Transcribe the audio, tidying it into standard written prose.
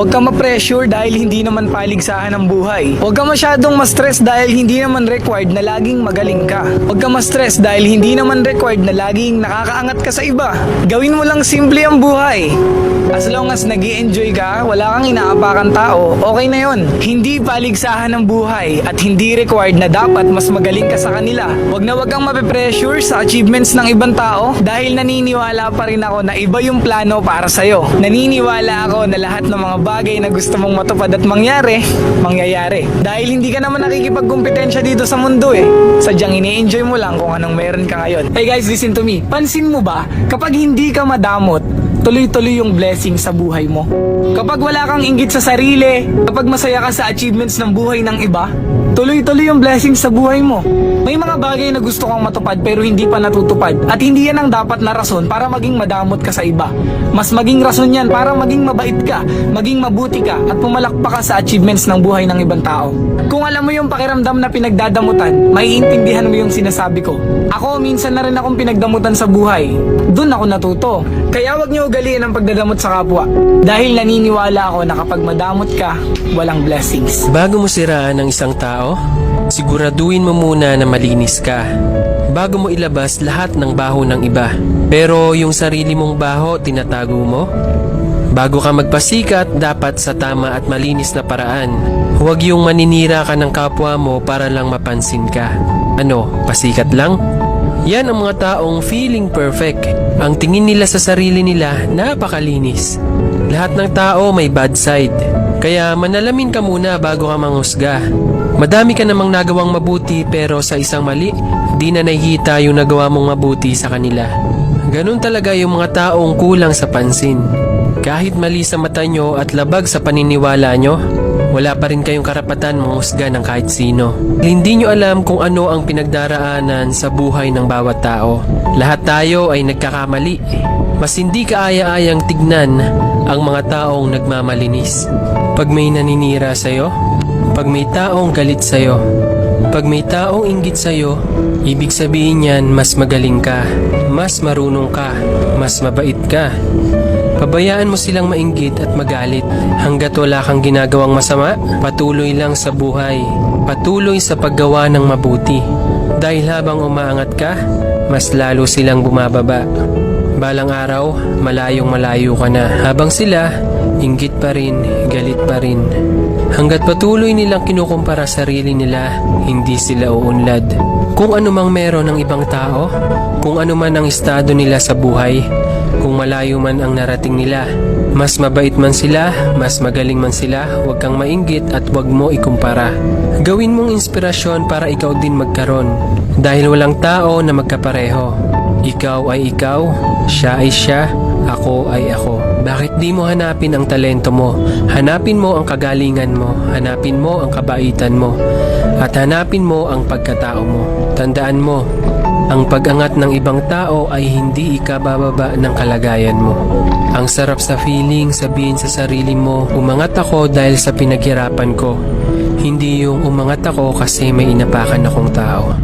Huwag kang ma-pressure dahil hindi naman paligsahan ng buhay. Huwag kang masyadong ma-stress dahil hindi naman required na laging magaling ka. Huwag kang ma-stress dahil hindi naman required na laging nakakaangat ka sa iba. Gawin mo lang simple ang buhay. As long as nag-i-enjoy ka, wala kang inaapakan tao, okay na yon. Hindi paligsahan ng buhay at hindi required na dapat mas magaling ka sa kanila. Huwag kang mape-pressure sa achievements ng ibang tao dahil naniniwala pa rin ako na iba yung plano para sa'yo. Naniniwala ako na lahat ng mga bagay na gusto mong matupad at mangyari, mangyayari. Dahil hindi ka naman nakikipagkumpetensya dito sa mundo eh. Sadyang ini-enjoy mo lang kung anong meron ka ngayon. Hey guys, listen to me. Pansin mo ba, kapag hindi ka madamot, tuloy-tuloy yung blessing sa buhay mo. Kapag wala kang inggit sa sarili, kapag masaya ka sa achievements ng buhay ng iba, tuloy-tuloy yung blessing sa buhay mo. May mga bagay na gusto kang matupad pero hindi pa natutupad. At hindi yan ang dapat na rason para maging madamot ka sa iba. Mas maging rason yan para maging mabait ka, maging mabuti ka, at pumalakpak ka sa achievements ng buhay ng ibang tao. Kung alam mo yung pakiramdam na pinagdadamutan, maiintindihan mo yung sinasabi ko. Ako, minsan na rin akong pinagdamutan sa buhay. Doon ako natuto. Kaya wag niyo ugaliin ang pagdadamot sa kapwa. Dahil naniniwala ako na kapag madamot ka, walang blessings. Bago mo siraan ng isang tao, siguraduhin mo muna na malinis ka. Bago mo ilabas lahat ng baho ng iba. Pero yung sarili mong baho, tinatago mo? Bago ka magpasikat, dapat sa tama at malinis na paraan. Huwag yung maninira ka ng kapwa mo para lang mapansin ka. Ano, pasikat lang? Yan ang mga taong feeling perfect. Ang tingin nila sa sarili nila, napakalinis. Lahat ng tao may bad side. Kaya manalamin ka muna bago ka manghusga. Madami ka namang nagawang mabuti pero sa isang mali, di na nakikita yung nagawa mong mabuti sa kanila. Ganun talaga yung mga taong kulang sa pansin. Kahit mali sa mata nyo at labag sa paniniwala nyo, wala pa rin kayong karapatan manghusga ng kahit sino. Hindi nyo alam kung ano ang pinagdaraanan sa buhay ng bawat tao. Lahat tayo ay nagkakamali. Mas hindi kaaya-ayang tignan ang mga taong nagmamalinis. Pag may naninira sa'yo, pag may taong galit sa'yo, pag may taong inggit sa'yo, ibig sabihin yan mas magaling ka, mas marunong ka, mas mabait ka. Pabayaan mo silang mainggit at magalit. Hanggat wala kang ginagawang masama, patuloy lang sa buhay. Patuloy sa paggawa ng mabuti. Dahil habang umaangat ka, mas lalo silang bumababa. Balang araw, malayong malayo ka na. Habang sila, inggit pa rin, galit pa rin. Hanggat patuloy nilang kinukumpara sarili nila, hindi sila uunlad. Kung ano mang meron ng ibang tao, kung ano man ang estado nila sa buhay, kung malayo man ang narating nila, mas mabait man sila, mas magaling man sila, huwag kang mainggit at huwag mo ikumpara. Gawin mong inspirasyon para ikaw din magkaroon. Dahil walang tao na magkapareho. Ikaw ay ikaw, siya ay siya, ako ay ako. Bakit di mo hanapin ang talento mo? Hanapin mo ang kagalingan mo, hanapin mo ang kabaitan mo, at hanapin mo ang pagkatao mo. Tandaan mo, ang pag-angat ng ibang tao ay hindi ikabababa ng kalagayan mo. Ang sarap sa feeling, sabihin sa sarili mo, umangat ako dahil sa pinaghirapan ko. Hindi yung umangat ako kasi may inapakan akong tao.